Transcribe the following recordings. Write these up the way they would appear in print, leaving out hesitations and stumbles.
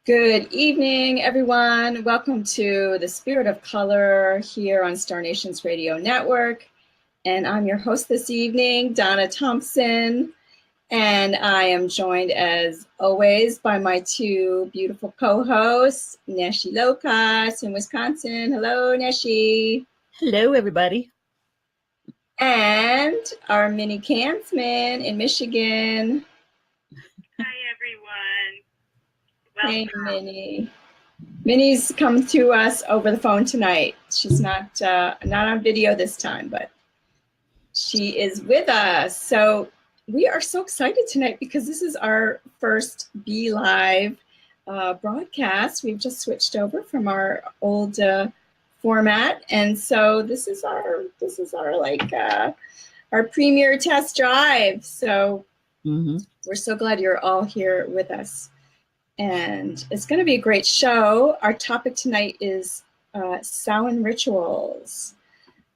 Good evening, everyone. Welcome to the Spirit of Color here on Star Nations Radio Network. And I'm your host this evening, Donna Thompson. And I am joined, as always, by my two beautiful co-hosts, Neshi Lokotz in Wisconsin. Hello, Neshi. Hello, everybody. And our Minnie Kansman in Michigan. Hi, everyone. Hey, Minnie. Minnie's come to us over the phone tonight. She's not on video this time, but she is with us. So we are so excited tonight because this is our first Be Live broadcast. We've just switched over from our old format, and so this is our our premiere test drive. So we're so glad you're all here with us. And it's going to be a great show. Our topic tonight is Samhain Rituals.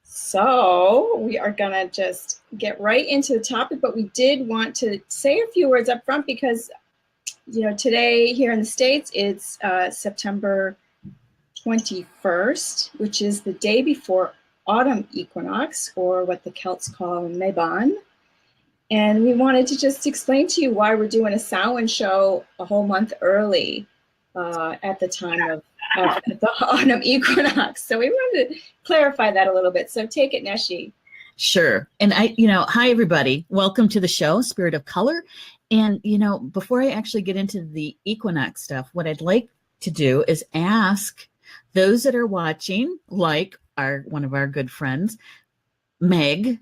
So we are going to just get right into the topic, but we did want to say a few words up front because, you know, today here in the States, it's September 21st, which is the day before autumn equinox, or what the Celts call Mabon. And we wanted to just explain to you why we're doing a Samhain show a whole month early at the time of the autumn equinox. So we wanted to clarify that a little bit. So take it, Neshi. Sure. And hi, everybody. Welcome to the show, Spirit of Color. And, before I actually get into the equinox stuff, what I'd like to do is ask those that are watching, like one of our good friends, Meg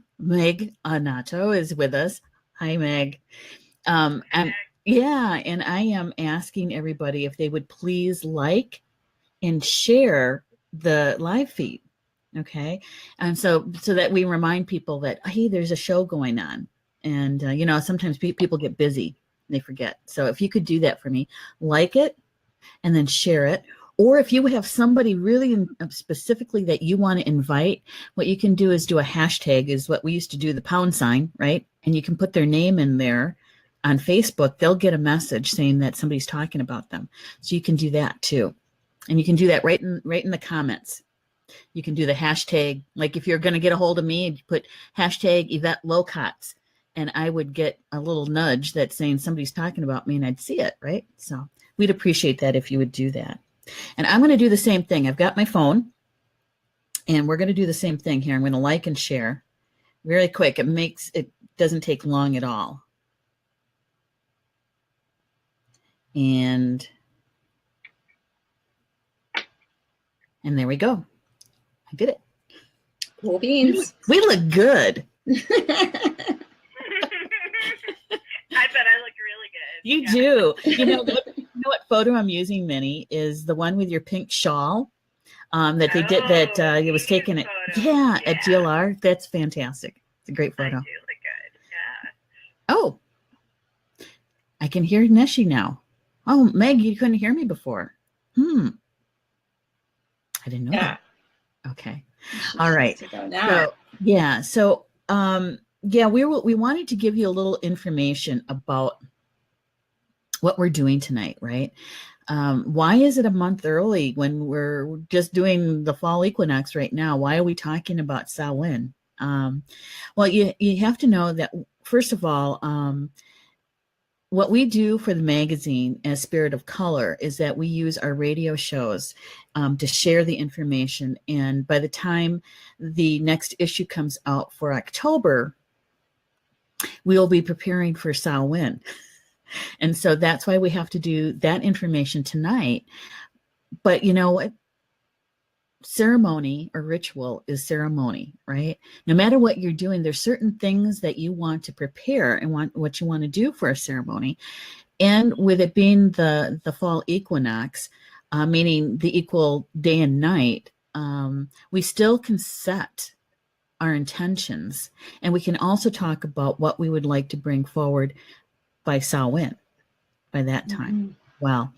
Anato is with us. Hi, Meg. And I am asking everybody if they would please like and share the live feed. Okay. And so that we remind people that, hey, there's a show going on. And, sometimes people get busy and they forget. So if you could do that for me, like it and then share it. Or if you have somebody really specifically that you want to invite, what you can do is do a hashtag, is what we used to do, the £, right? And you can put their name in there on Facebook. They'll get a message saying that somebody's talking about them. So you can do that too. And you can do that right in the comments. You can do the hashtag. Like if you're going to get a hold of me, you put hashtag Yvette Lokotz, and I would get a little nudge that's saying somebody's talking about me, and I'd see it, right? So we'd appreciate that if you would do that. And I'm going to do the same thing. I've got my phone, and we're going to do the same thing here. I'm going to like and share very quick. It doesn't take long at all. And there we go. I did it. Cool beans. We look good. I bet I look really good. You do. You know what photo I'm using, Minnie, is the one with your pink shawl that they did. That it was taken at at GLR. That's fantastic. It's a great photo. I do look good. Yeah. Oh, I can hear Neshi now. Oh, Meg, you couldn't hear me before. I didn't know that. Okay. All right. We wanted to give you a little information about what we're doing tonight, right? Why is it a month early when we're just doing the fall equinox right now? Why are we talking about Samhain? Well, you have to know that, first of all, what we do for the magazine as Spirit of Color is that we use our radio shows to share the information. And by the time the next issue comes out for October, we will be preparing for Samhain. And so that's why we have to do that information tonight. But you know what? Ceremony or ritual is ceremony, right? No matter what you're doing, there's certain things that you want to prepare and what you want to do for a ceremony. And with it being the fall equinox, meaning the equal day and night, we still can set our intentions, and we can also talk about what we would like to bring forward by Samhain, by that time. Mm-hmm. Well,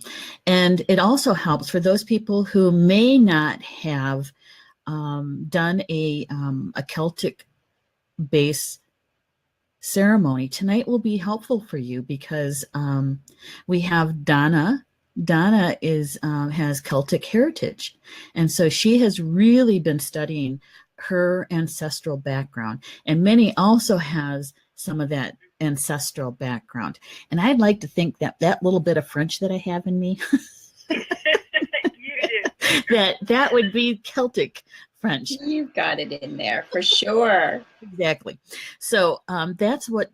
and it also helps for those people who may not have done a Celtic base ceremony. Tonight will be helpful for you because we have Donna Donna has Celtic heritage, and so she has really been studying her ancestral background, and Minnie also has some of that ancestral background. And I'd like to think that that little bit of French that I have in me, that would be Celtic French. You've got it in there for sure. Exactly. So that's what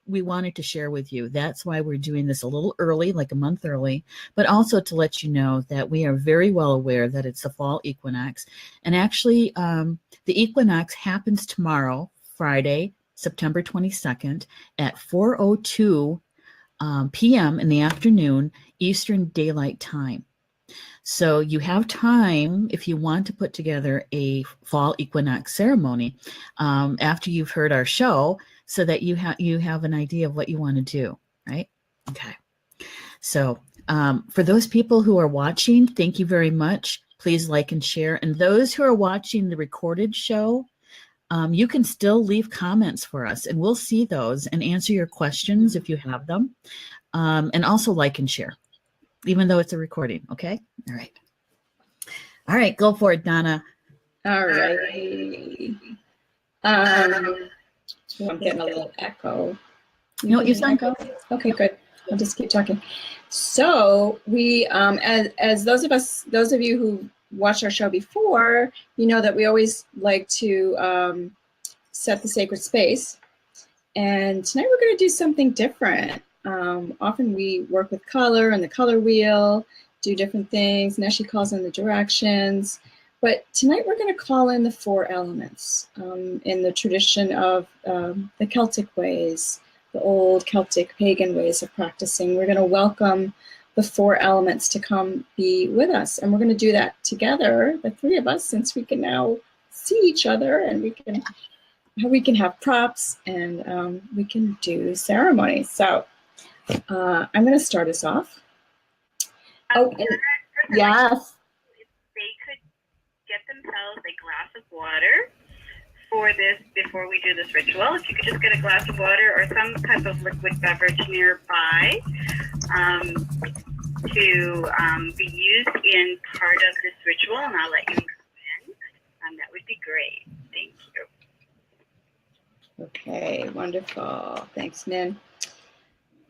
we wanted to share with you. That's why we're doing this a little early, like a month early, but also to let you know that we are very well aware that it's the fall equinox. And actually, the equinox happens tomorrow, Friday, September 22nd at 4:02 p.m. in the afternoon, Eastern Daylight Time. So you have time if you want to put together a fall equinox ceremony after you've heard our show, so that you have an idea of what you want to do, right? Okay. So for those people who are watching, thank you very much. Please like and share. And those who are watching the recorded show, you can still leave comments for us, and we'll see those and answer your questions if you have them. And also like and share, even though it's a recording. Okay. All right. All right. Go for it, Donna. All right. So I'm getting a little echo. No, you sound echo. Okay, good. I'll just keep talking. So we, as those of you who watched our show before, you know that we always like to set the sacred space. And tonight we're going to do something different. Often we work with color and the color wheel, do different things. Neshi calls in the directions. But tonight we're going to call in the 4 elements in the tradition of the Celtic ways, the old Celtic pagan ways of practicing. We're going to welcome the 4 elements to come be with us. And we're going to do that together, the 3 of us, since we can now see each other, and we can have props, and we can do ceremonies. So I'm going to start us off. Yes. They could get themselves a glass of water for this before we do this ritual. If you could just get a glass of water or some type of liquid beverage nearby to be used in part of this ritual, and I'll let you come in. That would be great. Thank you. Okay, wonderful. Thanks, Min.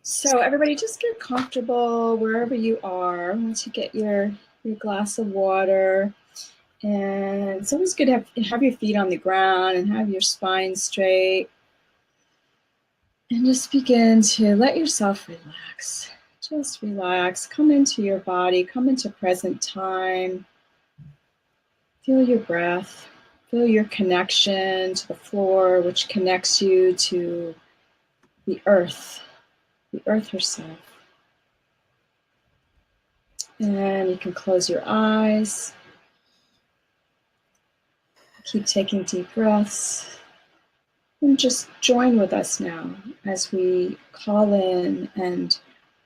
So everybody just get comfortable wherever you are once you get your glass of water. And it's always good to have your feet on the ground and have your spine straight. And just begin to let yourself relax. Just relax. Come into your body. Come into present time. Feel your breath. Feel your connection to the floor, which connects you to the earth herself. And you can close your eyes. Keep taking deep breaths. And just join with us now as we call in and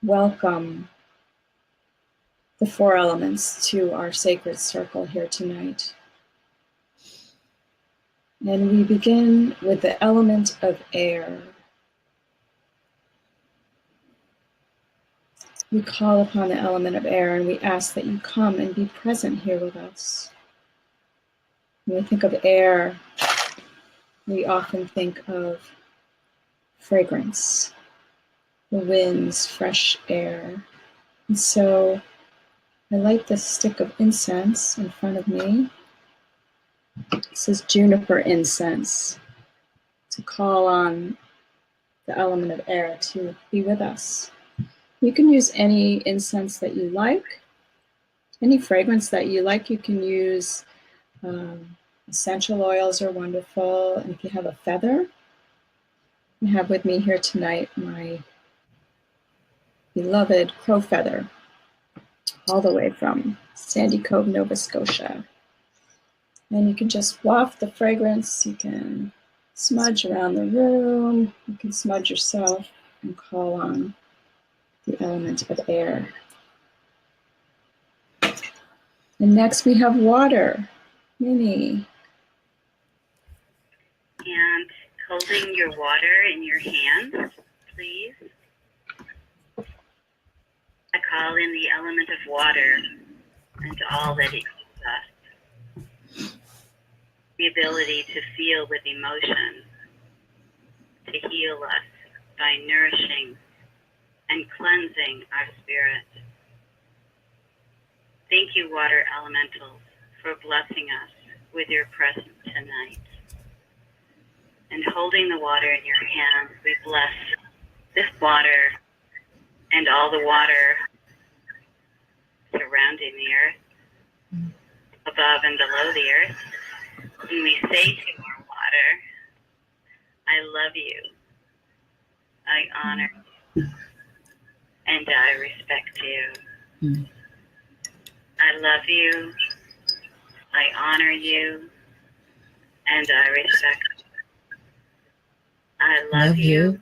welcome the 4 elements to our sacred circle here tonight. And we begin with the element of air. We call upon the element of air, and we ask that you come and be present here with us. When we think of air, we often think of fragrance, the winds, fresh air. And so I light this stick of incense in front of me. This is juniper incense, to call on the element of air to be with us. You can use any incense that you like, any fragrance that you like. You can use essential oils are wonderful. And if you have a feather, I have with me here tonight my beloved crow feather, all the way from Sandy Cove, Nova Scotia. And you can just waft the fragrance. You can smudge around the room. You can smudge yourself and call on the element of air. And next we have water. Minnie. And holding your water in your hands, please. I call in the element of water and all that it gives us. The ability to feel with emotion, to heal us by nourishing and cleansing our spirit. Thank you, water elementals, for blessing us with your presence tonight. And holding the water in your hands, we bless this water and all the water surrounding the earth, above and below the earth. And we say to our water, I love you, I honor you, and I respect you. I love you, I honor you, and I respect you. I love you,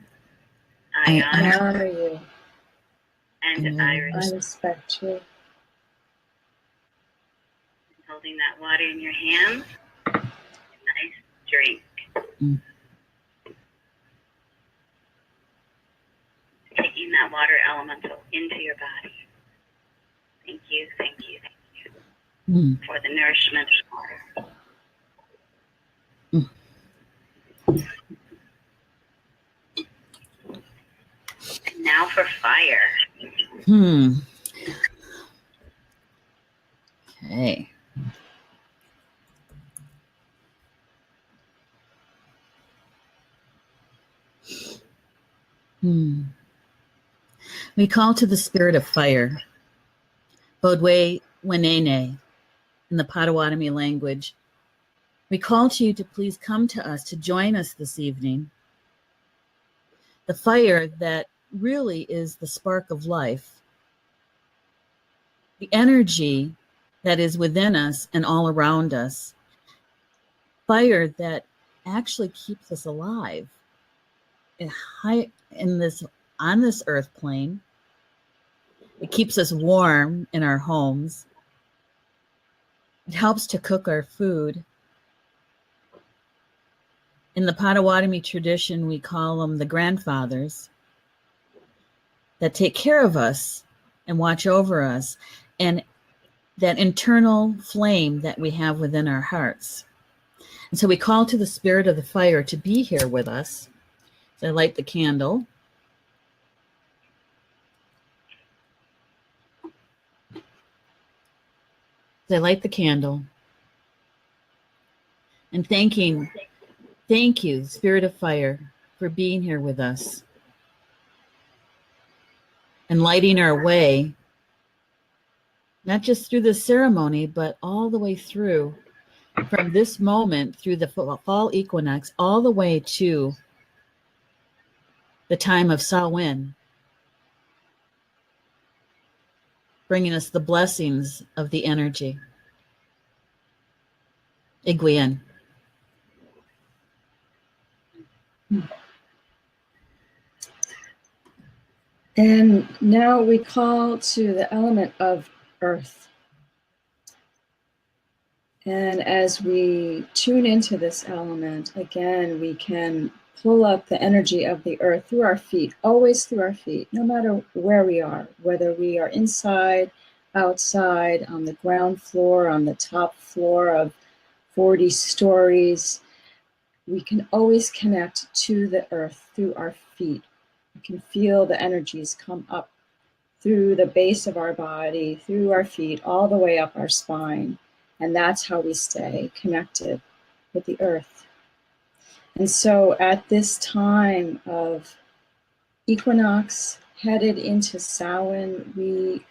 I honor you, and I respect you. Holding that water in your hands, a nice drink. Taking that water elemental into your body. Thank you, thank you, thank you for the nourishment of water. Now for fire. Okay. We call to the spirit of fire, Bodwe Wenene, in the Potawatomi language. We call to you to please come to us, to join us this evening. The fire that really is the spark of life, the energy that is within us and all around us, fire that actually keeps us alive on this earth plane. It keeps us warm in our homes. It helps to cook our food. In the Potawatomi tradition, we call them the grandfathers that take care of us and watch over us, and that internal flame that we have within our hearts. And so we call to the spirit of the fire to be here with us. So I light the candle. I light the candle. And thank you, Spirit of Fire, for being here with us and lighting our way, not just through the ceremony, but all the way through, from this moment through the fall equinox, all the way to the time of Samhain, bringing us the blessings of the energy. Igwin. And now we call to the element of earth. And as we tune into this element, again, we can pull up the energy of the earth through our feet, always through our feet, no matter where we are, whether we are inside, outside, on the ground floor, on the top floor of 40 stories. We can always connect to the earth through our feet. We can feel the energies come up through the base of our body, through our feet, all the way up our spine. And that's how we stay connected with the earth. And so at this time of equinox, headed into Samhain, we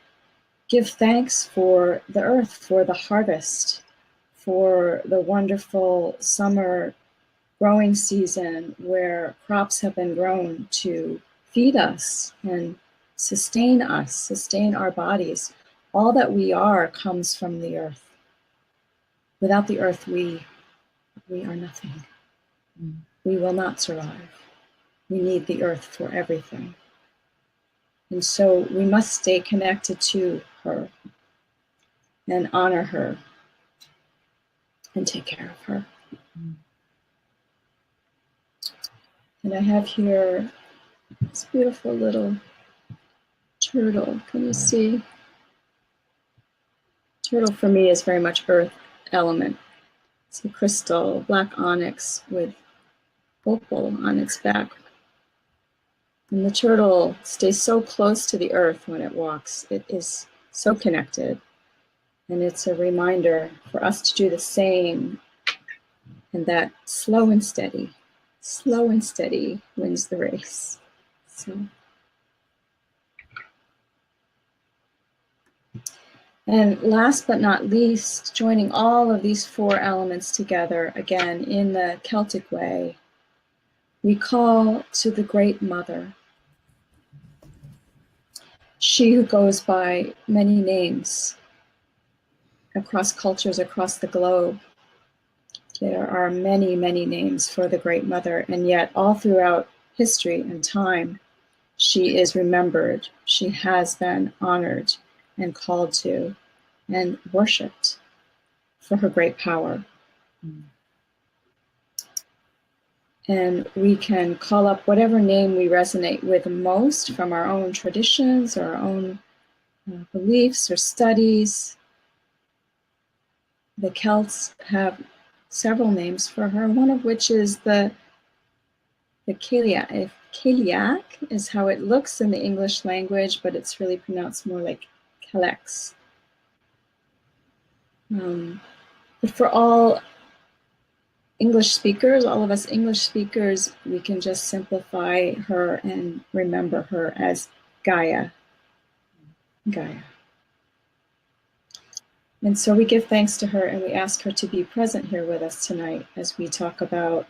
give thanks for the earth, for the harvest, for the wonderful summer growing season where crops have been grown to feed us and sustain us, sustain our bodies. All that we are comes from the earth. Without the earth, we are nothing. We will not survive. We need the earth for everything. And so we must stay connected to her and honor her and take care of her. And I have here this beautiful little turtle, can you see? Turtle for me is very much earth element. It's a crystal, black onyx with opal on its back. And the turtle stays so close to the earth when it walks. It is so connected. And it's a reminder for us to do the same. And that slow and steady wins the race. So. And last but not least, joining all of these four elements together, again, in the Celtic way, we call to the Great Mother. She who goes by many names across cultures, across the globe. There are many, many names for the Great Mother, and yet all throughout history and time, she is remembered. She has been honored and called to and worshipped for her great power. And we can call up whatever name we resonate with most from our own traditions or our own beliefs or studies. The Celts have several names for her, one of which is the Cailleach. Cailleach is how it looks in the English language, but it's really pronounced more like Calex. But for all English speakers, all of us English speakers, we can just simplify her and remember her as Gaia. Gaia. And so we give thanks to her and we ask her to be present here with us tonight as we talk about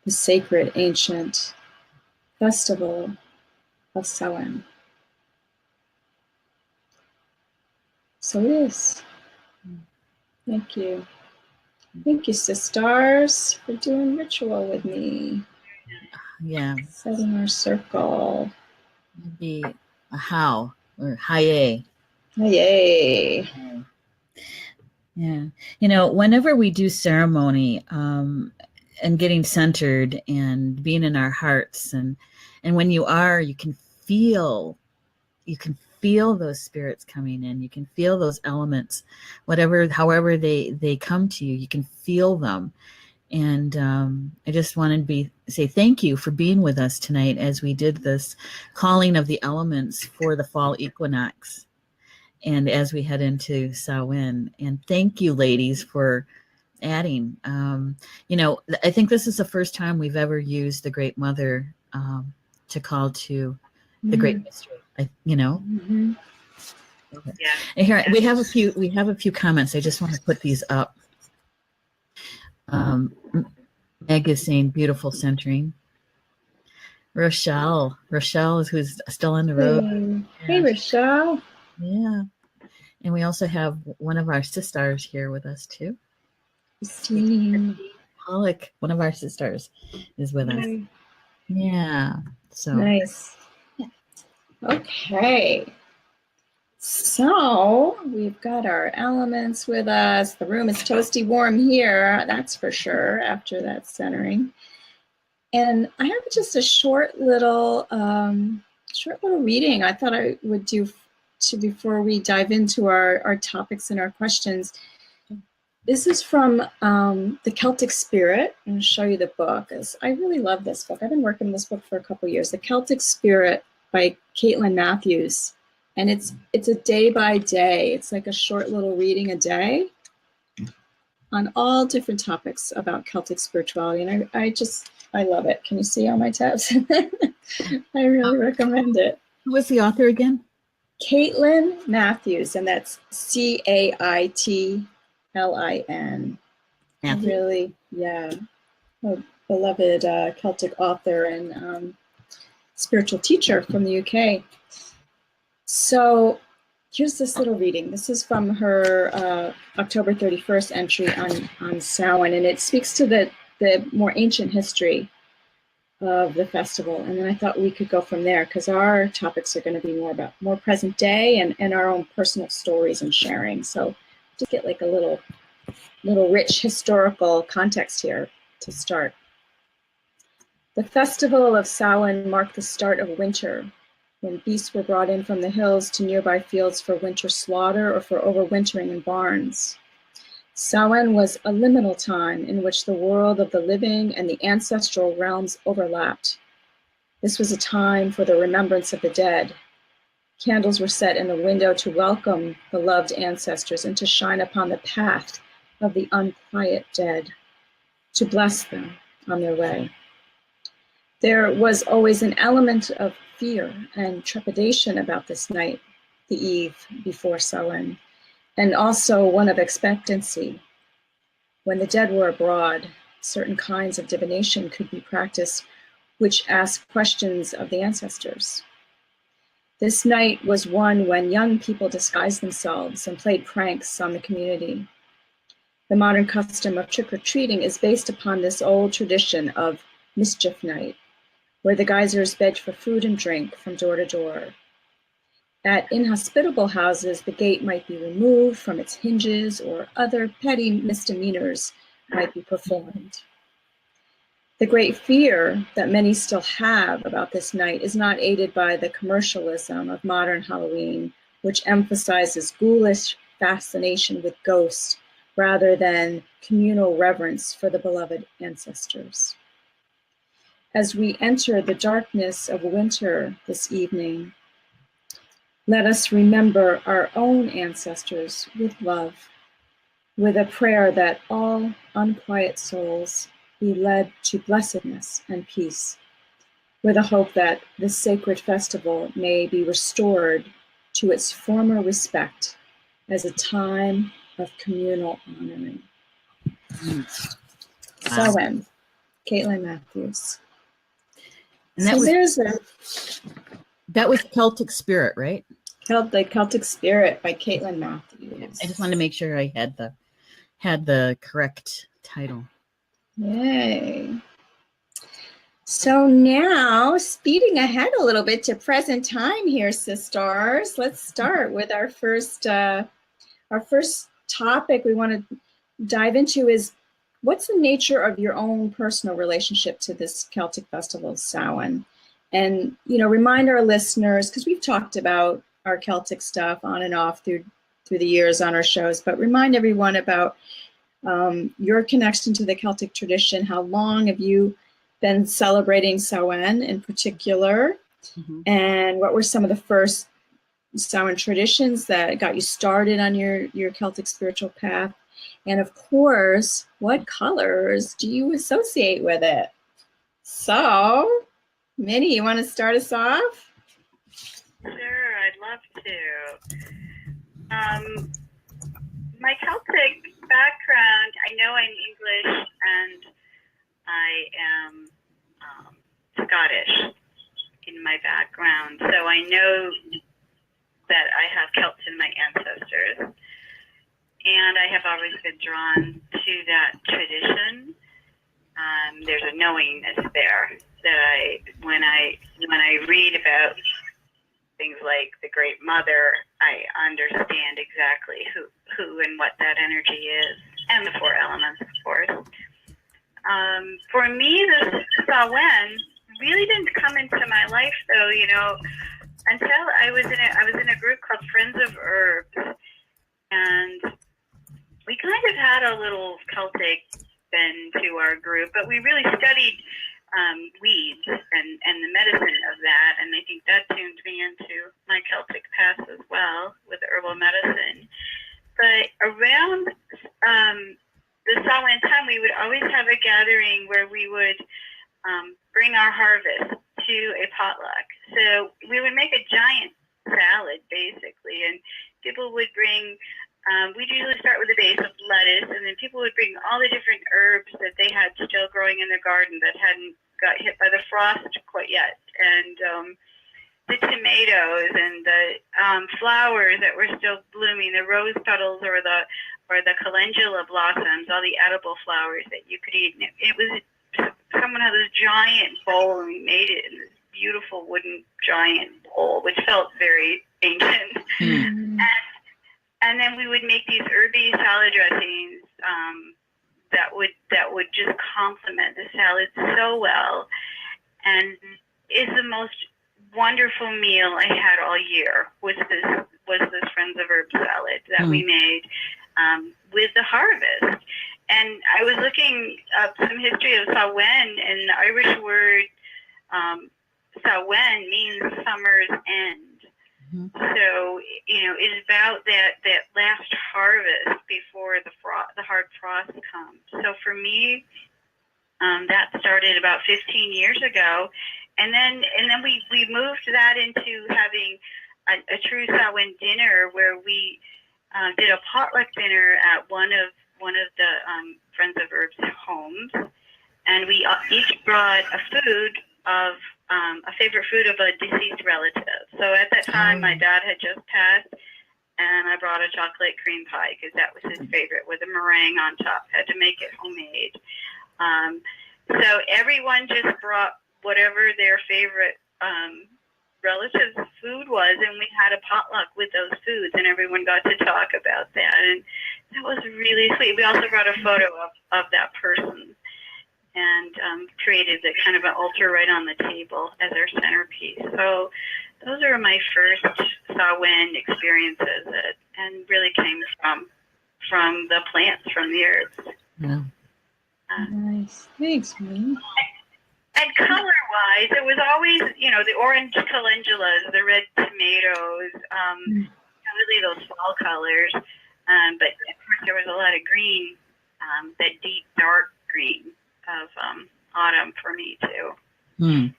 the sacred, ancient festival of Samhain. So it is. Thank you. Thank you, sisters, for doing ritual with me. Yeah. Setting our circle. Maybe a how or haye. Yay. Yeah. You know, whenever we do ceremony and getting centered and being in our hearts, and when you are, you can feel those spirits coming in. You can feel those elements, however they come to you, you can feel them. And I just wanted to say thank you for being with us tonight as we did this calling of the elements for the fall equinox. And as we head into Samhain, and thank you, ladies, for adding. You know, I think this is the first time we've ever used the Great Mother to call to the Great Mystery. You know. Mm-hmm. Okay. Yeah. And here we have a few comments. I just want to put these up. Meg is saying beautiful centering. Rochelle is who's still on the road. Hey, Rochelle. Yeah. And we also have one of our sisters here with us too. Christine Pollock, one of our sisters, is with us. Yeah. So nice. Okay. So we've got our elements with us. The room is toasty warm here, that's for sure, after that centering. And I have just a short little reading I thought I would do before we dive into our topics and our questions. This is from the Celtic Spirit. I'm going to show you the book. I really love this book. I've been working on this book for a couple of years. The Celtic Spirit by Caitlin Matthews. And it's a day by day. It's like a short little reading a day on all different topics about Celtic spirituality. And I love it. Can you see all my tabs? I really recommend it. Who was the author again? Caitlin Matthews, and that's Caitlin. Really, yeah, a beloved Celtic author and spiritual teacher from the UK. So here's this little reading. This is from her October 31st entry on Samhain, and it speaks to the more ancient history of the festival. And then I thought we could go from there because our topics are going to be more present day and our own personal stories and sharing. So just get like a little rich historical context here to start. The festival of Samhain marked the start of winter when beasts were brought in from the hills to nearby fields for winter slaughter or for overwintering in barns. Samhain was a liminal time in which the world of the living and the ancestral realms overlapped. This was a time for the remembrance of the dead. Candles were set in the window to welcome the loved ancestors and to shine upon the path of the unquiet dead, to bless them on their way. There was always an element of fear and trepidation about this night, the eve before Samhain, and also one of expectancy. When the dead were abroad, certain kinds of divination could be practiced, which asked questions of the ancestors. This night was one when young people disguised themselves and played pranks on the community. The modern custom of trick-or-treating is based upon this old tradition of mischief night, where the geysers begged for food and drink from door to door. At inhospitable houses, the gate might be removed from its hinges or other petty misdemeanors might be performed. The great fear that many still have about this night is not aided by the commercialism of modern Halloween, which emphasizes ghoulish fascination with ghosts rather than communal reverence for the beloved ancestors. As we enter the darkness of winter this evening, let us remember our own ancestors with love, with a prayer that all unquiet souls be led to blessedness and peace, with a hope that this sacred festival may be restored to its former respect as a time of communal honoring. Samhain, Caitlin Matthews. And that was Celtic Spirit, right? The Celtic Spirit by Caitlin Matthews. I just wanted to make sure I had the correct title. Yay. So now, speeding ahead a little bit to present time here, sisters, let's start with our first topic we want to dive into is, what's the nature of your own personal relationship to this Celtic festival, Samhain? And, remind our listeners, because we've talked about our Celtic stuff on and off through the years on our shows, but remind everyone about your connection to the Celtic tradition. How long have you been celebrating Samhain in particular? Mm-hmm. And what were some of the first Samhain traditions that got you started on your Celtic spiritual path? And of course, what colors do you associate with it? So, Minnie, you want to start us off? Sure, I'd love to. My Celtic background, I know I'm English and I am Scottish in my background, so I know that I have Celts in my ancestors, and I have always been drawn to that tradition. There's a knowingness there that when I read about things like the Great Mother, I understand exactly who and what that energy is, and the four elements, of course. For me, the Samhain really didn't come into my life, though, until I was in a group called Friends of Herbs, and we kind of had a little Celtic bend to our group, but we really studied weeds and the medicine of that, and I think that tuned me into my Celtic past as well with herbal medicine. But around the Samhain time, we would always have a gathering where we would bring our harvest to a potluck. So we would make a giant salad, basically, and people would bring, we'd usually start with a base of lettuce, and then people would bring all the different herbs that they had still growing in their garden that hadn't got hit by the frost quite yet, and the tomatoes and the flowers that were still blooming, the rose petals or the calendula blossoms, all the edible flowers that you could eat. And it was someone had this giant bowl, and we made it in this beautiful wooden giant bowl, which felt very ancient. Mm-hmm. And then we would make these herby salad dressings that would just complement the salad so well, and is the most wonderful meal I had all year was this Friends of Herb salad that we made with the harvest. And I was looking up some history of Samhain, and the Irish word Samhain means summer's end. So, it's about that last harvest before the hard frost comes. So for me, that started about 15 years ago. And then we moved that into having a true Samhain dinner, where we did a potluck dinner at one of the Friends of Herb's homes, and we each brought a favorite food of a deceased relative. So at that time, my dad had just passed, and I brought a chocolate cream pie because that was his favorite, with a meringue on top. Had to make it homemade. So everyone just brought whatever their favorite relative's food was, and we had a potluck with those foods, and everyone got to talk about that, and that was really sweet. We also brought a photo of that person, and created the kind of an altar right on the table as our centerpiece. So those are my first Samhain experiences, and really came from the plants, from the herbs. Yeah. Nice. Thanks, Minnie. And color-wise, it was always, the orange calendulas, the red tomatoes, really those fall colors. But of course, there was a lot of green, that deep, dark green of autumn for me, too.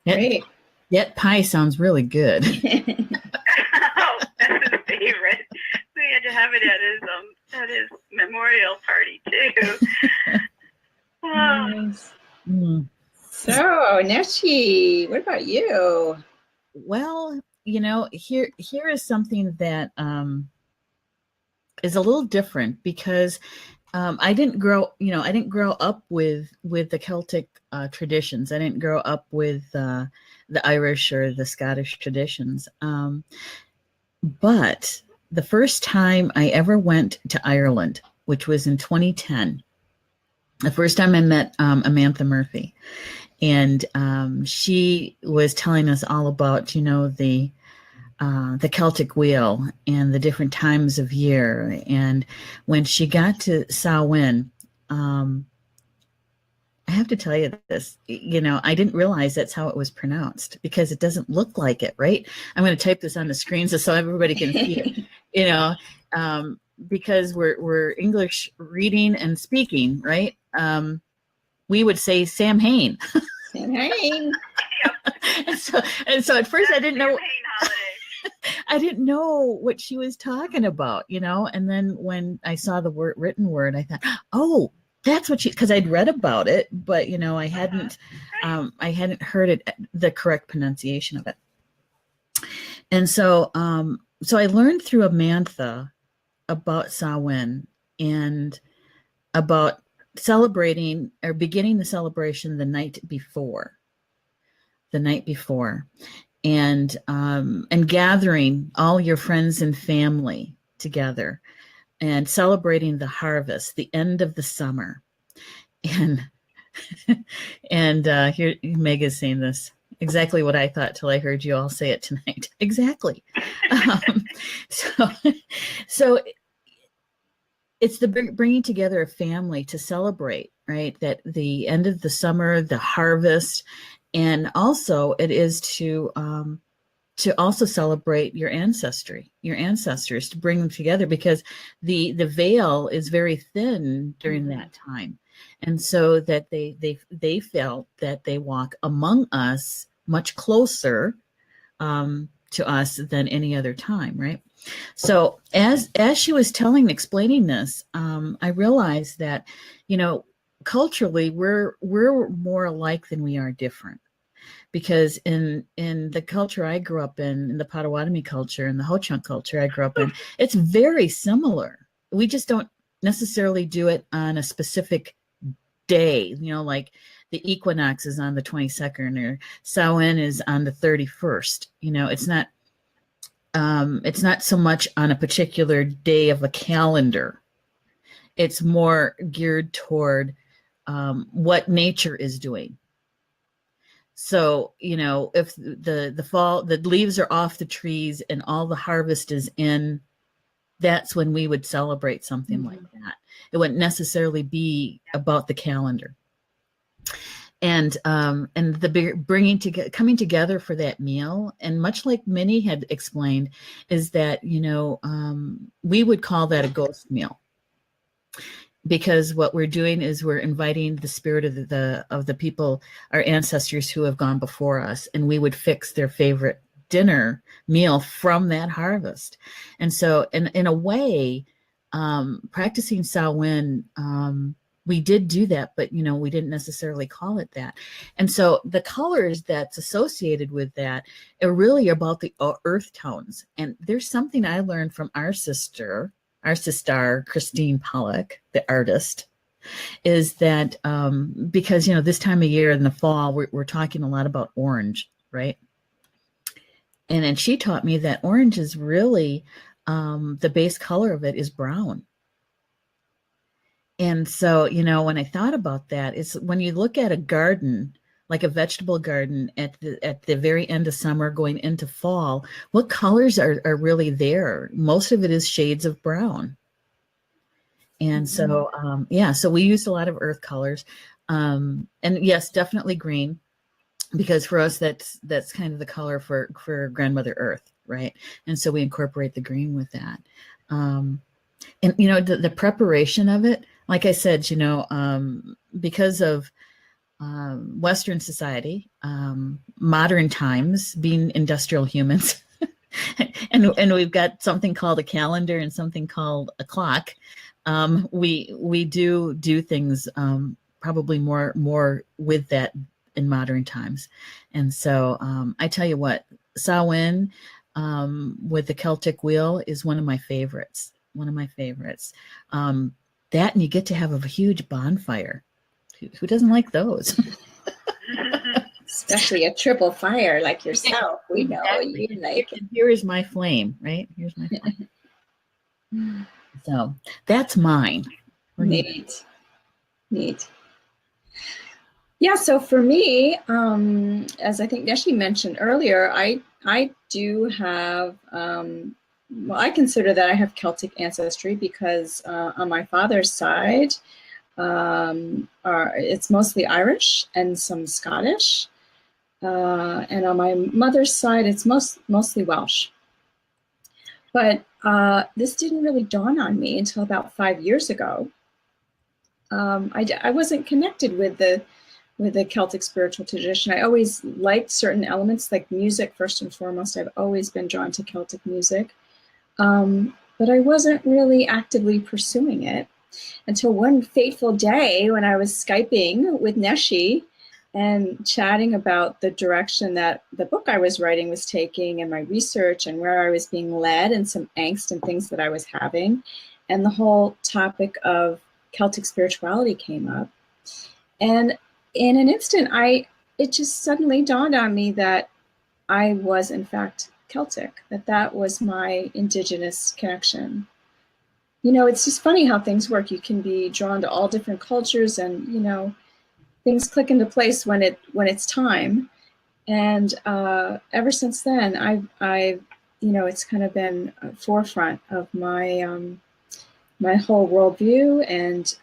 Great. Yet pie sounds really good. Oh, that's his favorite. We had to have it at his memorial party, too. Nice. So, Neshi, what about you? Well, here is something that is a little different, because I didn't grow up with the Celtic traditions. I didn't grow up with the Irish or the Scottish traditions. But the first time I ever went to Ireland, which was in 2010, the first time I met Amantha Murphy, and she was telling us all about, the Celtic wheel and the different times of year. And when she got to Samhain, I have to tell you this, I didn't realize that's how it was pronounced, because it doesn't look like it, right? I'm going to type this on the screen so everybody can see it, because we're English reading and speaking, right? We would say Samhain. Samhain. and so at first I didn't know. I didn't know what she was talking about, and then when I saw the written word, I thought, oh, that's what because I'd read about it, but I hadn't heard it, the correct pronunciation of it. And so I learned through Amantha about Samhain and about celebrating or beginning the celebration the night before, and gathering all your friends and family together and celebrating the harvest, the end of the summer. And here Mega's saying this, exactly what I thought till I heard you all say it tonight. Exactly. So it's the bringing together a family to celebrate, right? That the end of the summer, the harvest, and also it is to also celebrate your ancestors, to bring them together, because the veil is very thin during that time. And so that they felt that they walk among us much closer to us than any other time, right? So as she was explaining this, I realized that, culturally we're more alike than we are different. Because in the culture I grew up in the Potawatomi culture and the Ho-Chunk culture I grew up in, it's very similar. We just don't necessarily do it on a specific day, like the equinox is on the 22nd or Samhain is on the 31st. It's not so much on a particular day of a calendar. It's more geared toward what nature is doing. So, you know, if the fall, the leaves are off the trees and all the harvest is in, that's when we would celebrate something like that. It wouldn't necessarily be about the calendar. And the bringing together, coming together for that meal, and much like Minnie had explained, is that, you know, we would call that a ghost meal, because what we're doing is we're inviting the spirit of the people, our ancestors who have gone before us, and we would fix their favorite dinner meal from that harvest. And so in a way, practicing Samhain, we did do that, but, you know, we didn't necessarily call it that. And so the colors that's associated with that are really about the earth tones. And there's something I learned from our sister Christine Pollock, the artist, is that because, you know, this time of year in the fall, we're talking a lot about orange, right? And then she taught me that orange is really, the base color of it is brown. And so, you know, when I thought about that, it's when you look at a garden, like a vegetable garden at the very end of summer going into fall, what colors are really there? Most of it is shades of brown. And so, so we used a lot of earth colors. And yes, definitely green, because for us, that's kind of the color for Grandmother Earth, right? And so we incorporate the green with that. And, you know, the preparation of it, like I said, you know, because of Western society, modern times, being industrial humans, and we've got something called a calendar and something called a clock. We do things probably more with that in modern times. And so I tell you what, Samhain with the Celtic wheel is one of my favorites. That, and you get to have a huge bonfire. Who doesn't like those? Especially a triple fire like yourself. We know you like it. Here is my flame, right? Here's my flame. So that's mine. Neat. Yeah, so for me, as I think Neshi mentioned earlier, I do have, well, I consider that I have Celtic ancestry because on my father's side, it's mostly Irish and some Scottish. And on my mother's side, it's mostly Welsh. But this didn't really dawn on me until about 5 years ago. I wasn't connected with the Celtic spiritual tradition. I always liked certain elements, like music first and foremost. I've always been drawn to Celtic music. But I wasn't really actively pursuing it until one fateful day when I was Skyping with Neshi and chatting about the direction that the book I was writing was taking and my research and where I was being led and some angst and things that I was having. And the whole topic of Celtic spirituality came up. And in an instant, it just suddenly dawned on me that I was in fact Celtic, that was my indigenous connection. You know, it's just funny how things work. You can be drawn to all different cultures and, you know, things click into place when it's time. And ever since then, I've you know, it's kind of been a forefront of my my whole worldview and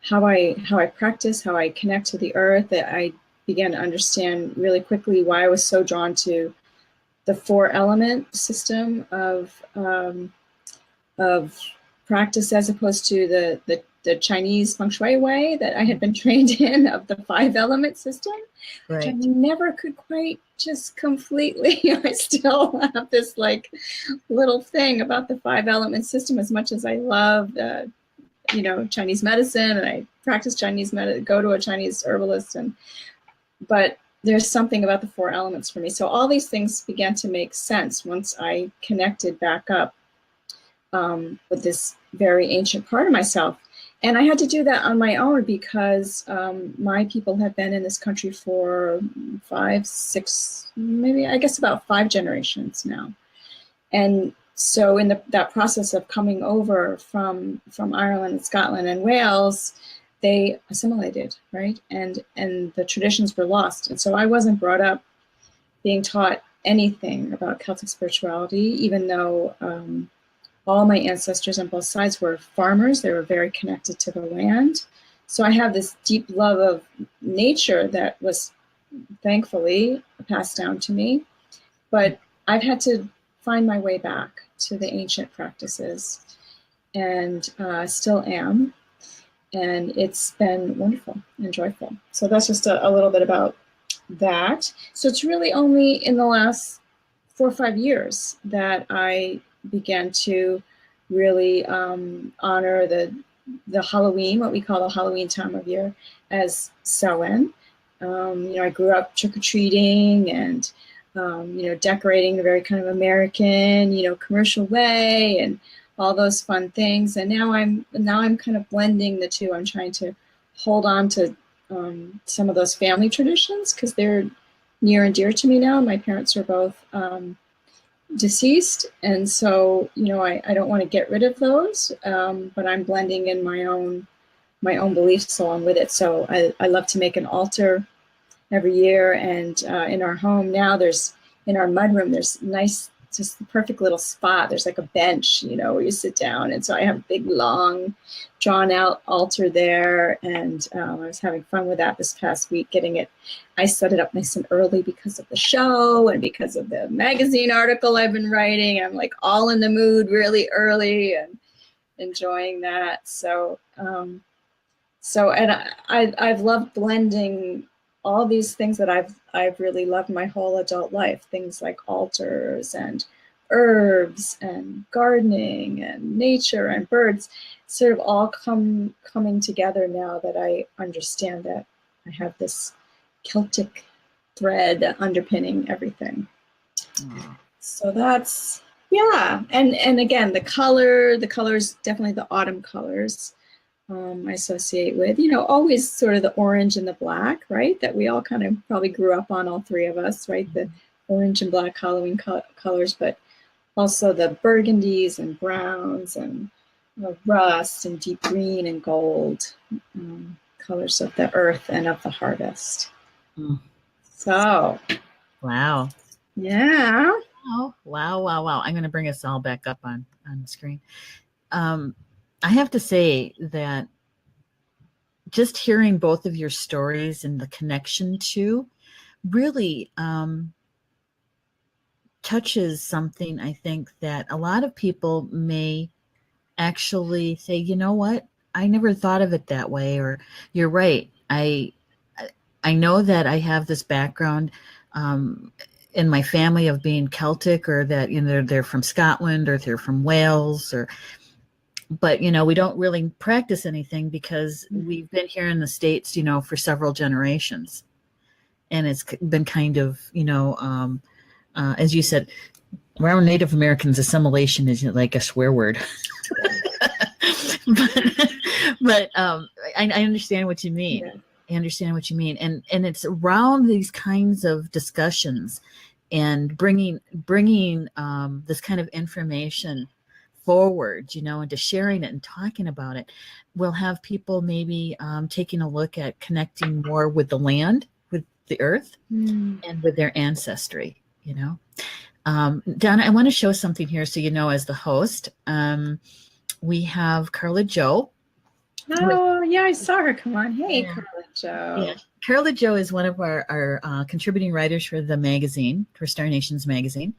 how I practice, how I connect to the earth. That I began to understand really quickly why I was so drawn to the 4-element system of practice, as opposed to the Chinese feng shui way that I had been trained in of the 5-element system, right. Which I never could quite just completely. I still have this like little thing about the 5-element system. As much as I love, you know, Chinese medicine, and I practice Chinese medicine, go to a Chinese herbalist, but there's something about the 4 elements for me. So all these things began to make sense once I connected back up with this very ancient part of myself. And I had to do that on my own because my people have been in this country for 5, 6, maybe I guess about 5 generations now. And so in that process of coming over from Ireland and Scotland and Wales, they assimilated, right? And the traditions were lost. And so I wasn't brought up being taught anything about Celtic spirituality, even though all my ancestors on both sides were farmers. They were very connected to the land. So I have this deep love of nature that was thankfully passed down to me. But I've had to find my way back to the ancient practices, and still am. And it's been wonderful and joyful. So that's just a little bit about that. So it's really only in the last 4 or 5 years that I began to really honor the Halloween, what we call the Halloween time of year, as Samhain. I grew up trick-or-treating and decorating the very kind of American, commercial way, and all those fun things. And now I'm kind of blending the two. I'm trying to hold on to some of those family traditions because they're near and dear to me now. My parents are both deceased, and so I don't want to get rid of those, but I'm blending in my own beliefs along with it. So I love to make an altar every year, and in our home now, in our mudroom, there's nice, just the perfect little spot. There's like a bench, where you sit down, and so I have a big, long, drawn-out altar there, and I was having fun with that this past week, getting it. I set it up nice and early because of the show and because of the magazine article I've been writing. I'm like all in the mood really early and enjoying that. So, and I've loved blending all these things that I've really loved my whole adult life, things like altars and herbs and gardening and nature and birds, sort of all coming together now that I understand that I have this Celtic thread underpinning everything. So that's, yeah. And again, the colors, definitely the autumn colors. I associate with, always sort of the orange and the black, right? That we all kind of probably grew up on, all three of us, right? The orange and black Halloween colors, but also the burgundies and browns and rust and deep green and gold colors of the earth and of the harvest. So. Wow. Yeah. Oh, wow. I'm going to bring us all back up on the screen. I have to say that just hearing both of your stories and the connection to really touches something, I think, that a lot of people may actually say, you know what, I never thought of it that way, or you're right. I know that I have this background in my family of being Celtic, or that, they're from Scotland or they're from Wales, but we don't really practice anything because we've been here in the States, for several generations, and it's been kind of, as you said, around Native Americans, assimilation is like a swear word. but I understand what you mean. Yeah. I understand what you mean, and it's around these kinds of discussions and bringing this kind of information forward, into sharing it and talking about it. We'll have people maybe taking a look at connecting more with the land, with the earth, and with their ancestry. Donna, I want to show something here, so as the host, we have Carla Jo. Oh, yeah, I saw her come on. Hey, yeah. Carla Jo. Yeah. Carla Jo is one of our contributing writers for the magazine, for Star Nations magazine.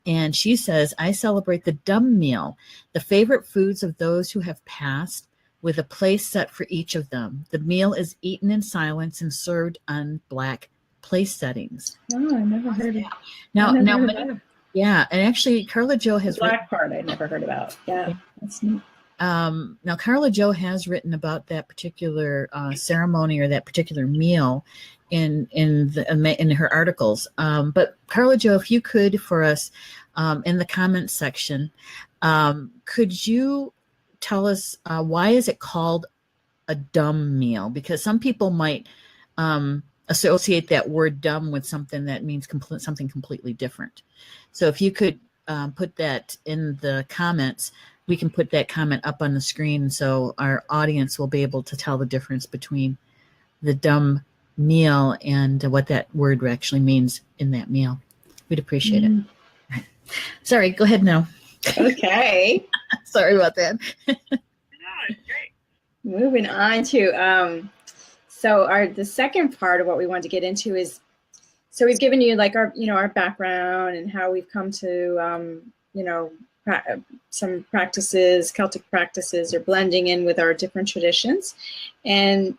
And she says, I celebrate the dumb meal, the favorite foods of those who have passed, with a place set for each of them. The meal is eaten in silence and served on black place settings. Oh, I never heard of that. Now, yeah, and actually, Carla Jo has the black part I never heard about. Yeah, that's neat. Now, Carla Jo has written about that particular ceremony or that particular meal in her articles. But Carla Jo, if you could, for us, in the comments section, could you tell us why is it called a dumb meal? Because some people might associate that word dumb with something that means something completely different. So if you could put that in the comments, we can put that comment up on the screen so our audience will be able to tell the difference between the dumb meal and what that word actually means in that meal. We'd appreciate it. Sorry, go ahead now. Okay. Sorry about that. No, it's great. Moving on to the second part of what we want to get into is, so we've given you like our background and how we've come to some practices, Celtic practices, or blending in with our different traditions. And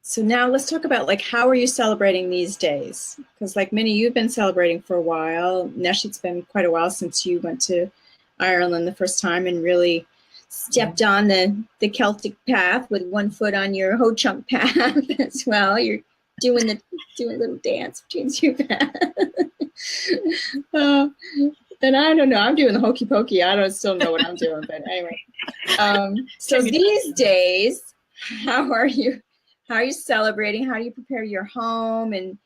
so now let's talk about like, how are you celebrating these days? Because like Minnie, you've been celebrating for a while. Neshi, it's been quite a while since you went to Ireland the first time and really stepped on the Celtic path with one foot on your ho chunk path as well. You're doing a little dance between two paths. And I don't know, I'm doing the hokey pokey. I don't still know what I'm doing, but anyway. So these days, how are you celebrating? How do you prepare your home and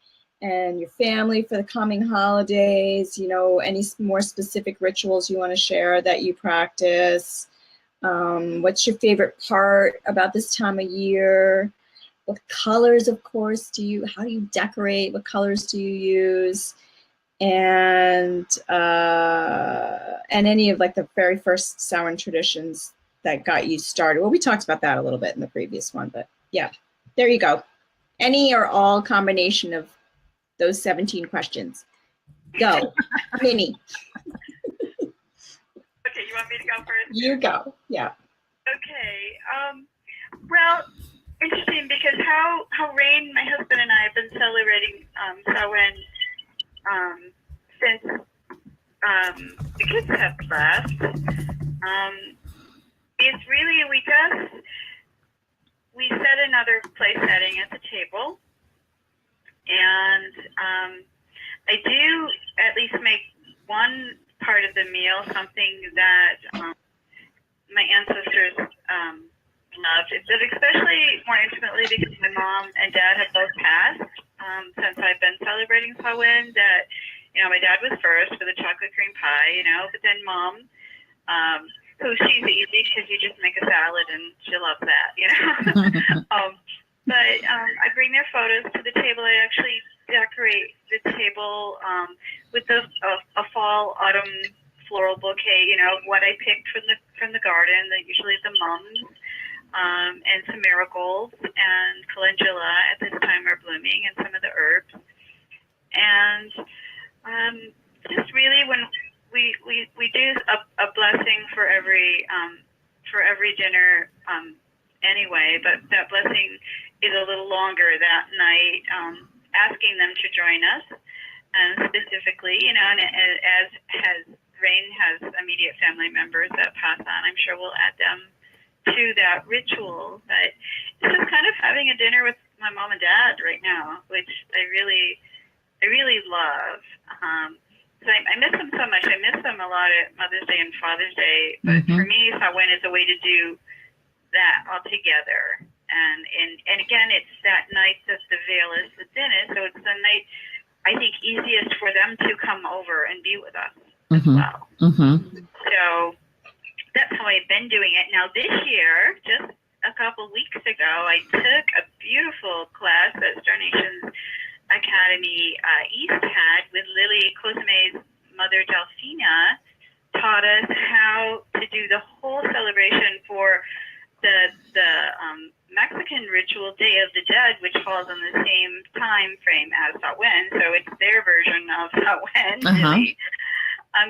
your family for the coming holidays? Any more specific rituals you want to share that you practice? What's your favorite part about this time of year? What colors, of course, how do you decorate? What colors do you use? And any of like the very first Samhain traditions that got you started. Well, we talked about that a little bit in the previous one, but yeah, there you go. Any or all combination of those 17 questions. Go, Minnie. Okay, you want me to go first? You go, yeah. Okay, well, interesting, because how Rain, my husband, and I have been celebrating Samhain since the kids have left. It's really, we set another place setting at the table, and I do at least make one part of the meal something that my ancestors loved, but especially more intimately because my mom and dad have both passed since I've been celebrating Samhain. That my dad was first with a chocolate cream pie, but then mom, so she's easy because you just make a salad and she loves that, But I bring their photos to the table. I actually decorate the table with a fall autumn floral bouquet. What I picked from the garden. Usually the mums and some marigolds and calendula at this time are blooming, and some of the herbs. And just really when we do a blessing for every dinner anyway, but that blessing is a little longer that night, asking them to join us, and specifically, and as Rain has immediate family members that pass on, I'm sure we'll add them to that ritual. But it's just kind of having a dinner with my mom and dad right now, which I really love. So I miss them so much. I miss them a lot at Mother's Day and Father's Day. But for me, Samhain is a way to do that all together. And again, it's that night that the veil is thinnest. So it's the night, I think, easiest for them to come over and be with us as well. So that's how I've been doing it. Now this year, just a couple weeks ago, I took a beautiful class that Star Nations Academy East had with Lily Cosame's mother, Delphina, taught us how to do the whole celebration for the Mexican ritual Day of the Dead, which falls on the same time frame as Samhain. So it's their version of Samhain, really.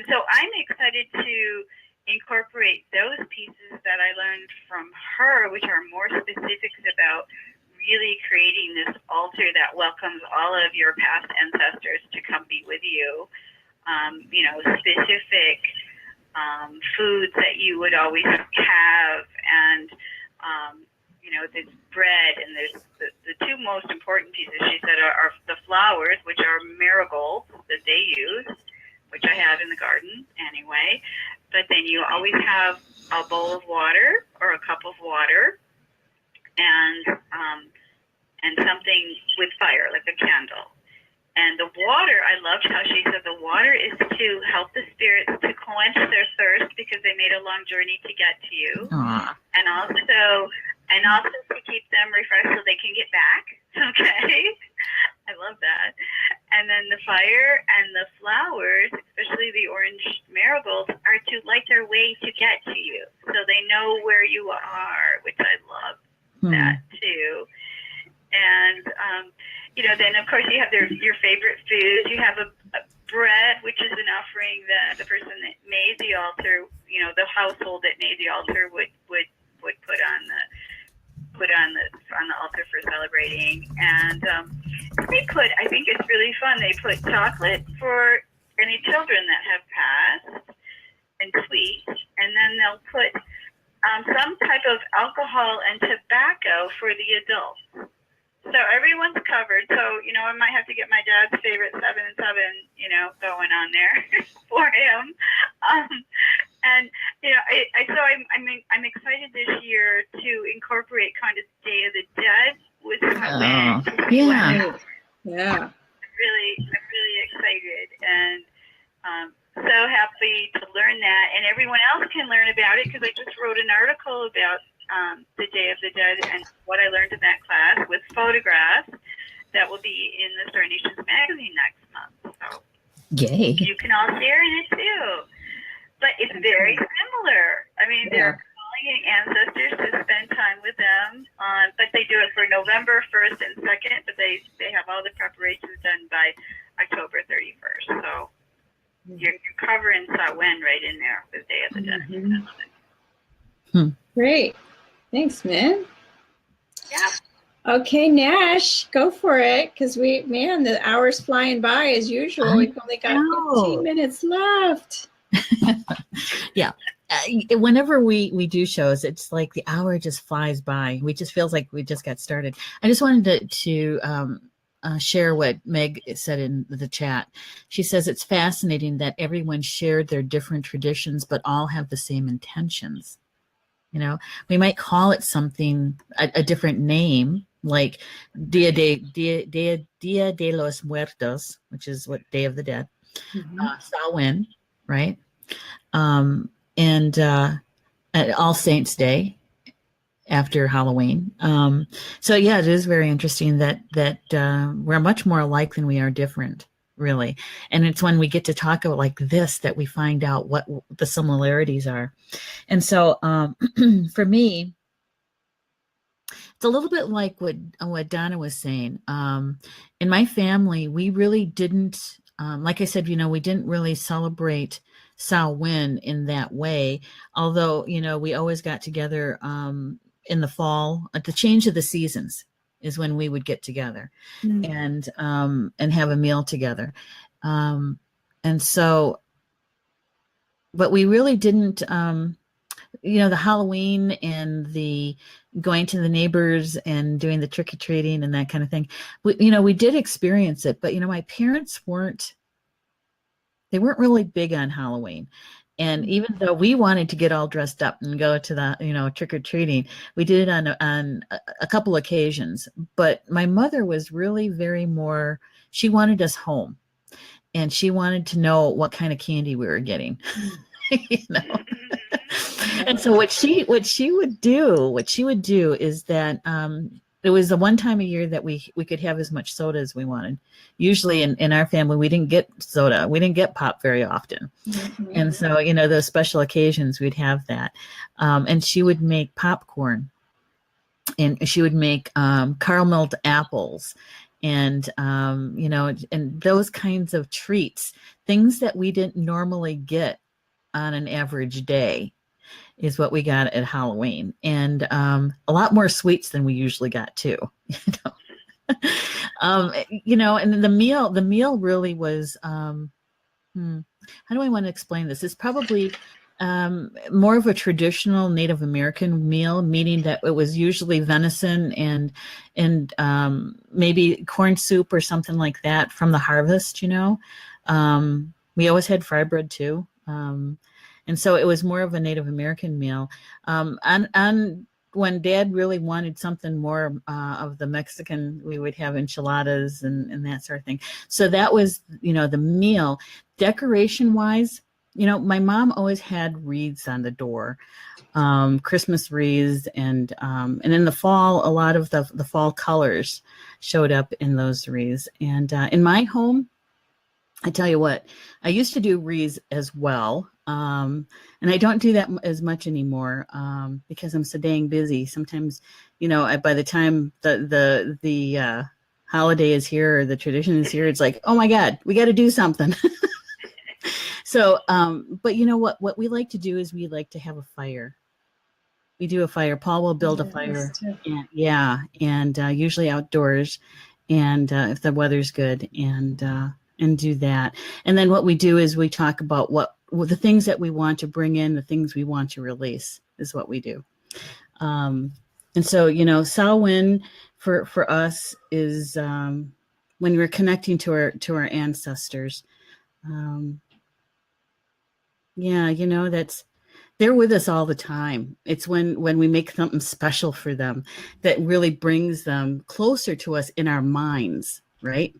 So I'm excited to incorporate those pieces that I learned from her, which are more specifics about really creating this altar that welcomes all of your past ancestors to come be with you. Specific foods that you would always have, and there's bread, and there's the two most important pieces, she said, are the flowers, which are marigolds that they use, which I have in the garden anyway. But then you always have a bowl of water or a cup of water, and something with fire, like a candle. And the water, I loved how she said the water is to help the spirits to quench their thirst because they made a long journey to get to you. Aww. And also to keep them refreshed so they can get back. Okay. I love that. And then the fire and the flowers, especially the orange marigolds, are to light their way to get to you. So they know where you are, which I love that too. And, then of course you have your favorite foods. You have a bread, which is an offering that the person that made the altar, the household that made the altar would put on the altar for celebrating. And they put, I think it's really fun, they put chocolate for any children that have passed and sweets, and then they'll put some type of alcohol and tobacco for the adults. So everyone's covered. So, I might have to get my dad's favorite 7 and 7, going on there for him. I'm excited this year to incorporate kind of Day of the Dead with Samhain. Yeah. I'm really excited and so happy to learn that, and everyone else can learn about it because I just wrote an article about the Day of the Dead and what I learned in that class with photographs that will be in the Star Nations magazine next month. So yay! You can all share in it too. But it's very similar. I mean, they're calling ancestors to spend time with them. But they do it for November 1st and 2nd. But they have all the preparations done by October 31st. So you're covering Samhain right in there with Day of the Dead. Mm-hmm. Great. Thanks, man. Yeah. Okay, Nash, go for it. Because the hour's flying by as usual. We've only got 15 minutes left. Yeah. Whenever we do shows, it's like the hour just flies by. We just feels like we just got started. I just wanted to share what Meg said in the chat. She says it's fascinating that everyone shared their different traditions, but all have the same intentions. We might call it something, a different name, like Dia de los Muertos, which is what Day of the Dead, Samhain, right? And All Saints Day after Halloween. So yeah, it is very interesting that we're much more alike than we are different, really. And it's when we get to talk about like this that we find out what the similarities are. And so for me, it's a little bit like what Donna was saying. In my family, we really didn't, like I said, we didn't really celebrate Samhain in that way. Although, we always got together in the fall at the change of the seasons is when we would get together and have a meal together. And so, but we really didn't, the Halloween and the going to the neighbors and doing the trick-or-treating and that kind of thing. We did experience it, but, my parents weren't really big on Halloween. And even though we wanted to get all dressed up and go to the, trick-or-treating, we did it on a couple occasions. But my mother was really she wanted us home. And she wanted to know what kind of candy we were getting, And so what she would do is that it was the one time a year that we could have as much soda as we wanted. Usually in our family, we didn't get soda. We didn't get pop very often. Mm-hmm. And so, those special occasions, we'd have that. And she would make popcorn. And she would make caramelled apples. And, and those kinds of treats, things that we didn't normally get on an average day is what we got at Halloween. And a lot more sweets than we usually got too, and the meal really was, how do I want to explain this? It's probably more of a traditional Native American meal, meaning that it was usually venison and maybe corn soup or something like that from the harvest. We always had fry bread too, and so it was more of a Native American meal. On when Dad really wanted something more of the Mexican, we would have enchiladas and that sort of thing. So that was, the meal. Decoration wise, my mom always had wreaths on the door, Christmas wreaths, and in the fall, a lot of the fall colors showed up in those wreaths. And in my home, I tell you what, I used to do wreaths as well. And I don't do that as much anymore because I'm so dang busy. Sometimes, by the time the holiday is here or the tradition is here, it's like, oh my God, we got to do something. So, but what we like to do is we like to have a fire. We do a fire. Paul will build a fire. And usually outdoors, and if the weather's good, and do that. And then what we do is we talk about what the things that we want to bring in, the things we want to release is what we do. And so, Samhain for us is when we're connecting to our ancestors. They're with us all the time. It's when we make something special for them that really brings them closer to us in our minds, right?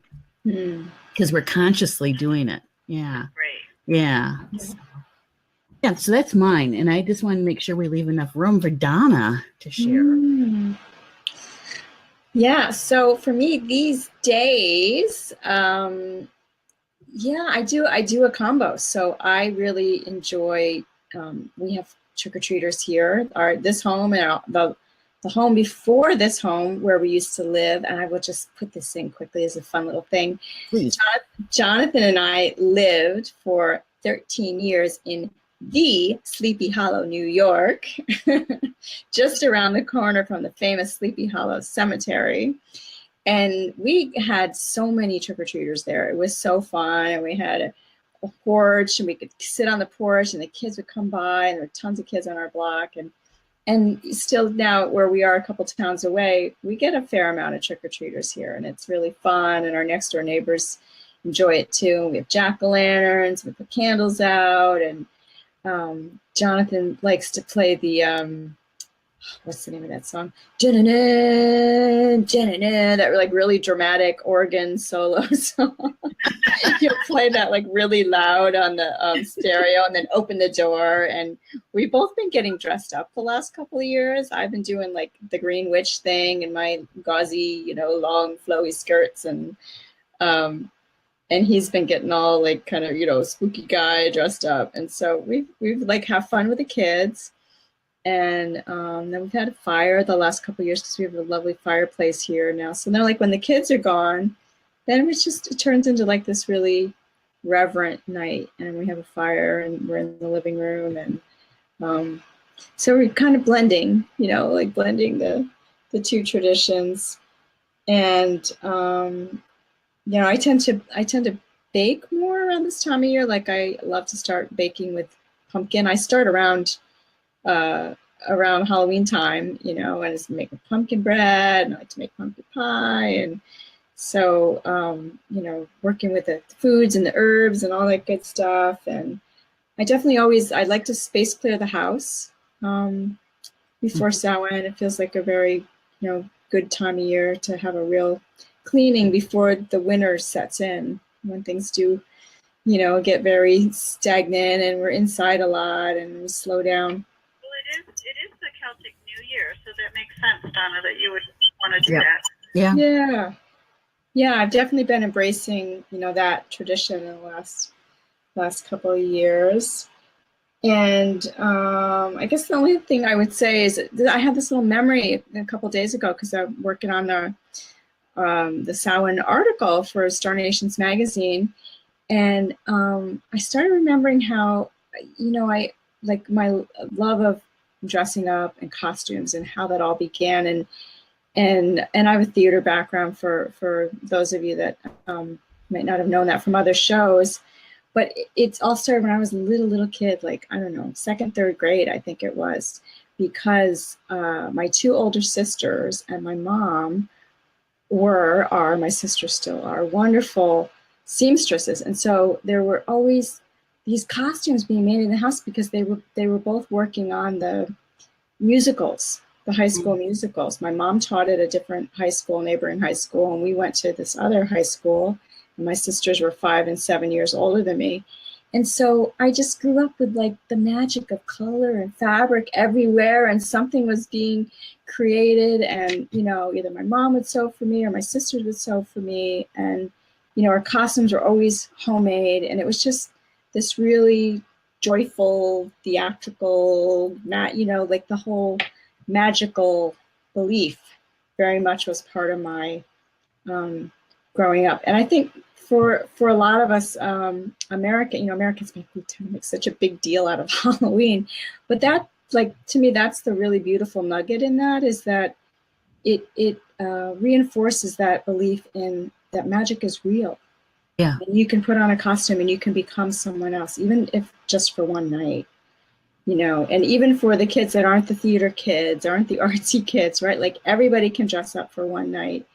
Because we're consciously doing it. Yeah. Right. Yeah. So that's mine. And I just want to make sure we leave enough room for Donna to share. Yeah. So for me these days, I do a combo. So I really enjoy, we have trick-or-treaters here, this home and the home before this home where we used to live. And I will just put this in quickly as a fun little thing. Please. Jonathan and I lived for 13 years in the Sleepy Hollow, New York, just around the corner from the famous Sleepy Hollow Cemetery. And we had so many trick-or-treaters there. It was so fun. And we had a porch, and we could sit on the porch, and the kids would come by, and there were tons of kids on our block. And still now, where we are a couple towns away, we get a fair amount of trick-or-treaters here, and it's really fun. And our next door neighbors enjoy it too. We have jack-o'-lanterns, we put candles out, and Jonathan likes to play the what's the name of that song? That like really dramatic organ solo song. He'll play that like really loud on the stereo, and then open the door. And we've both been getting dressed up the last couple of years. I've been doing like the Green Witch thing and my gauzy, long flowy skirts, and he's been getting all like kind of, spooky guy dressed up. And so we've like have fun with the kids. And then we've had a fire the last couple of years because we have a lovely fireplace here now. So then like when the kids are gone, then it turns into like this really reverent night, and we have a fire, and we're in the living room. And so we're kind of blending, like blending the two traditions. And, I tend to bake more around this time of year. Like I love to start baking with pumpkin. I start around Halloween time, and it's making pumpkin bread, and I like to make pumpkin pie. And so, working with the foods and the herbs and all that good stuff. And I like to space clear the house before Samhain. It feels like a very, good time of year to have a real cleaning before the winter sets in, when things do, get very stagnant and we're inside a lot and we slow down. It is the Celtic New Year, so that makes sense, Donna, that you would want to do that. Yeah. I've definitely been embracing, that tradition in the last couple of years. And I guess the only thing I would say is that I had this little memory a couple of days ago because I'm working on the Samhain article for Star Nations magazine, and I started remembering how, I like my love of dressing up and costumes and how that all began. And I have a theater background for those of you that might not have known that from other shows, but it's all started when I was a little kid, like, I don't know, second, third grade, I think it was, because my two older sisters and my mom my sisters still are wonderful seamstresses. And so there were always these costumes being made in the house because they were both working on the musicals the high school musicals. My mom taught at a different high school, neighboring high school, and we went to this other high school. And my sisters were 5 and 7 years older than me. And so I just grew up with like the magic of color and fabric everywhere, and something was being created. And, you know, either my mom would sew for me or my sisters would sew for me. And, you know, our costumes were always homemade. And it was just this really joyful, theatrical, you know, like the whole magical belief very much was part of my growing up. And I think for a lot of us, Americans make such a big deal out of Halloween, but that, like, to me, that's the really beautiful nugget in that, is that it reinforces that belief in that magic is real. Yeah. And you can put on a costume and you can become someone else, even if just for one night, you know. And even for the kids that aren't the theater kids, aren't the artsy kids, right? Like, everybody can dress up for one night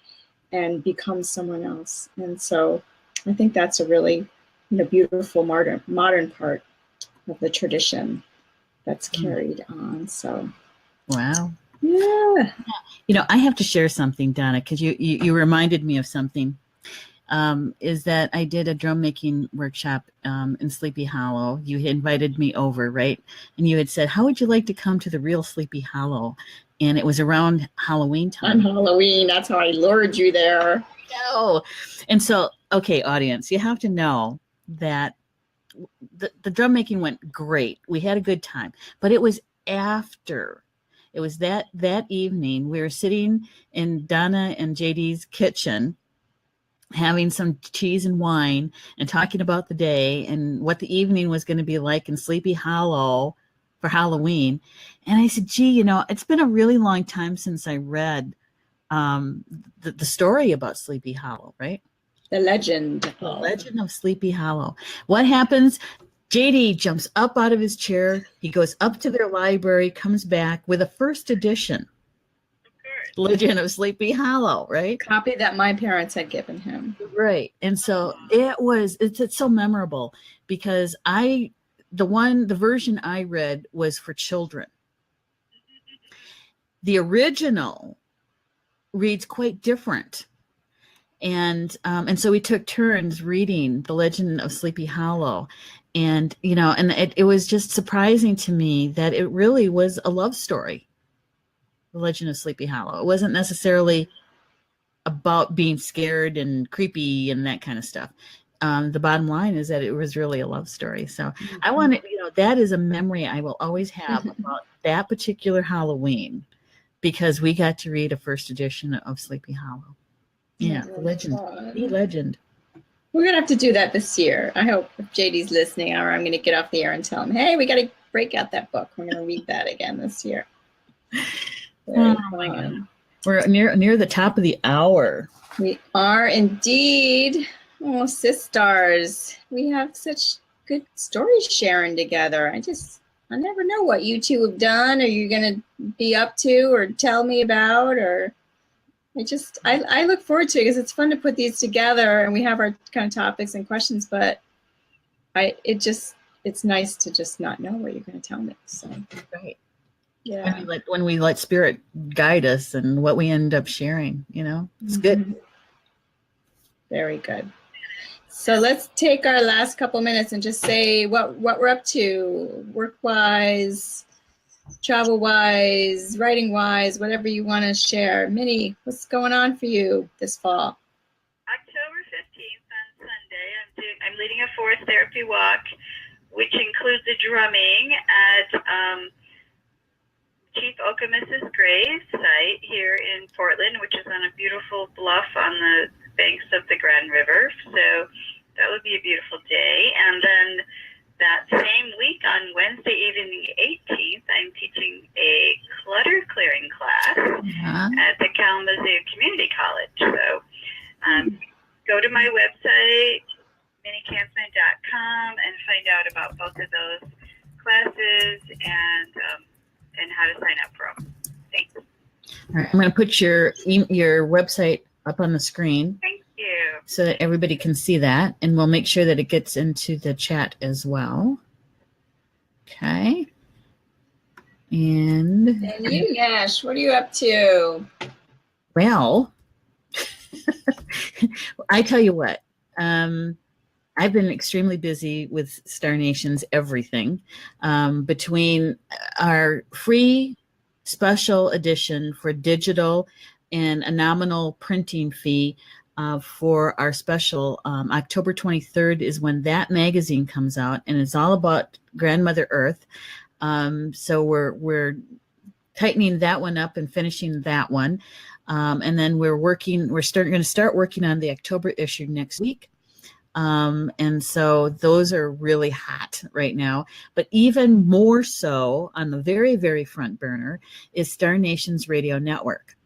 and become someone else. And so I think that's a really, you know, beautiful modern part of the tradition that's carried on. So, wow. Yeah. You know, I have to share something, Donna, because you reminded me of something. Is that I did a drum making workshop in Sleepy Hollow. You had invited me over, right? And you had said, how would you like to come to the real Sleepy Hollow? And it was around Halloween time. On Halloween, that's how I lured you there. No. And so, okay, audience, you have to know that the drum making went great. We had a good time, but it was after. It was that evening. We were sitting in Donna and JD's kitchen, having some cheese and wine and talking about the day and what the evening was going to be like in Sleepy Hollow for Halloween. And I said, gee, you know, it's been a really long time since I read the story about Sleepy Hollow, right? The legend. The legend of Sleepy Hollow. What happens? JD jumps up out of his chair. He goes up to their library, comes back with a first edition Legend of Sleepy Hollow, right? Copy that my parents had given him. Right. And so it's so memorable because the version I read was for children. The original reads quite different. And so we took turns reading The Legend of Sleepy Hollow. And, you know, and it was just surprising to me that it really was a love story, The Legend of Sleepy Hollow. It wasn't necessarily about being scared and creepy and that kind of stuff. The bottom line is that it was really a love story. So I want to, you know, that is a memory I will always have about that particular Halloween, because we got to read a first edition of Sleepy Hollow. Yeah, the legend. We're going to have to do that this year. I hope if JD's listening, or I'm going to get off the air and tell him, hey, we got to break out that book. We're going to read that again this year. We're near the top of the hour. We are indeed. Oh, sisters, we have such good stories sharing together. I never know what you two have done, or you're going to be up to, or tell me about, or I look forward to it because it's fun to put these together, and we have our kind of topics and questions, but it's nice to just not know what you're going to tell me. So, right. Yeah. When we let spirit guide us and what we end up sharing, you know, it's good. Very good. So let's take our last couple minutes and just say what we're up to, work-wise, travel-wise, writing-wise, whatever you want to share. Minnie, what's going on for you this fall? October 15th on Sunday, I'm leading a forest therapy walk, which includes a drumming at Chief Okemos' grave site here in Portland, which is on a beautiful bluff on the banks of the Grand River. So that would be a beautiful day. And then that same week on Wednesday evening, the 18th, I'm teaching a clutter clearing class at the Kalamazoo Community College. So go to my website, minniekansman.com, and find out about both of those classes and how to sign up for them. Thanks. All right, I'm going to put your website up on the screen. Thank you. So that everybody can see that, and we'll make sure that it gets into the chat as well. Okay. And you, Nash, what are you up to? Well, I tell you what, I've been extremely busy with Star Nation's everything, between our free special edition for digital and a nominal printing fee for our special. October 23rd is when that magazine comes out, and it's all about Grandmother Earth. So we're tightening that one up and finishing that one. And then we're going to start working on the October issue next week. And so those are really hot right now, but even more so on the very, very front burner is Star Nation's Radio Network.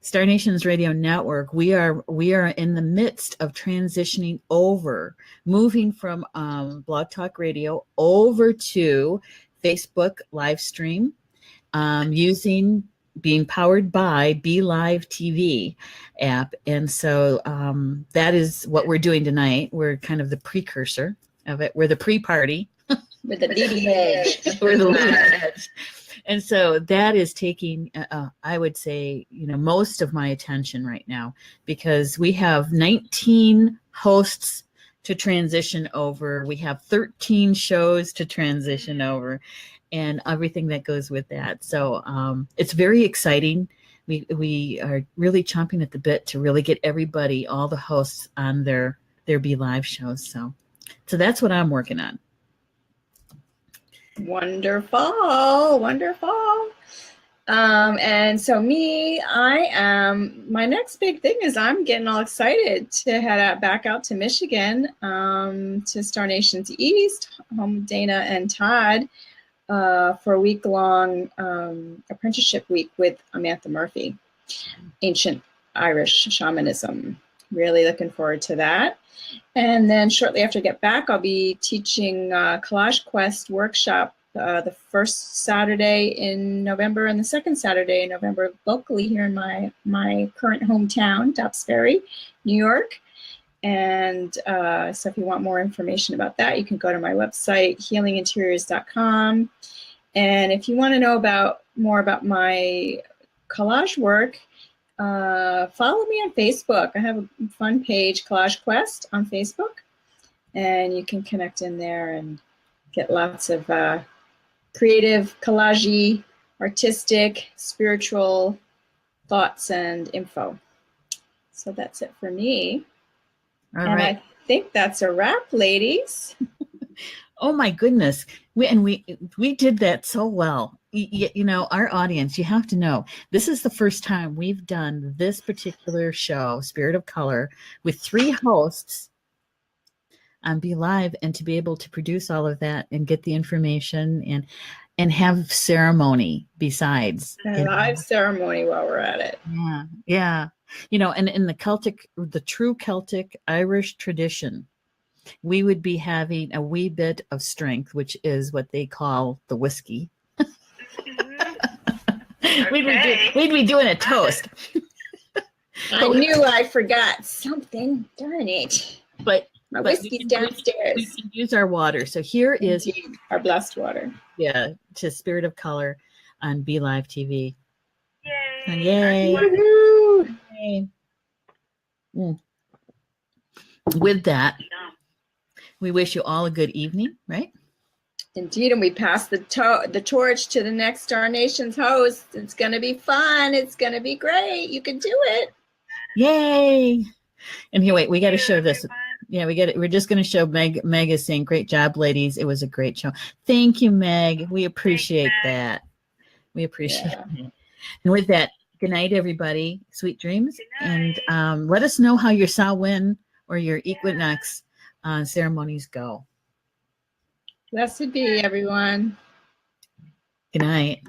Star Nation's Radio Network, we are in the midst of transitioning over, moving from Blog Talk Radio over to Facebook live stream, being powered by Be Live TV app. And so that is what we're doing tonight. We're kind of the precursor of it. We're the pre-party. We're the leading edge. We're the leading edge. And so that is taking, I would say, most of my attention right now, because we have 19 hosts to transition over. We have 13 shows to transition over, and everything that goes with that. So it's very exciting. We are really chomping at the bit to really get everybody, all the hosts, on their Be Live shows. So that's what I'm working on. Wonderful. And so my next big thing is I'm getting all excited to head back out to Michigan, to Star Nation's East, home with Dana and Todd, for a week-long apprenticeship week with Amantha Murphy, ancient Irish shamanism. Really looking forward to that. And then shortly after I get back, I'll be teaching Collage Quest workshop the first Saturday in November and the second Saturday in November locally here in my current hometown, Dobbs Ferry, New York. And so if you want more information about that, you can go to my website, healinginteriors.com. And if you want to know more about my collage work, follow me on Facebook. I have a fun page, Collage Quest, on Facebook. And you can connect in there and get lots of creative, collage-y, artistic, spiritual thoughts and info. So that's it for me. All right. I think that's a wrap, ladies. Oh my goodness. We did that so well. Our audience, you have to know, this is the first time we've done this particular show, Spirit of Color, with 3 hosts on Be Live, and to be able to produce all of that and get the information and have ceremony besides. A live ceremony while we're at it. Yeah. And in the true Celtic Irish tradition, we would be having a wee bit of strength, which is what they call the whiskey. Okay. We'd be doing a toast. I knew I forgot something. Darn it. But my whiskey's downstairs. We can use our water. So here is our blessed water. Yeah, to Spirit of Color on Be Live TV. Yay. Yay. Woo-hoo. Yay. With that, we wish you all a good evening, right? Indeed, and we pass the torch to the next Star Nation's host. It's going to be fun. It's going to be great. You can do it. Yay! And here, wait, we got to show this. Yeah, we're just going to show Meg is saying, "Great job, ladies. It was a great show." Thank you, Meg. We appreciate that. We appreciate it. And with that, good night, everybody. Sweet dreams. And let us know how your Samhain or your Equinox ceremonies go. Blessed be, everyone. Good night.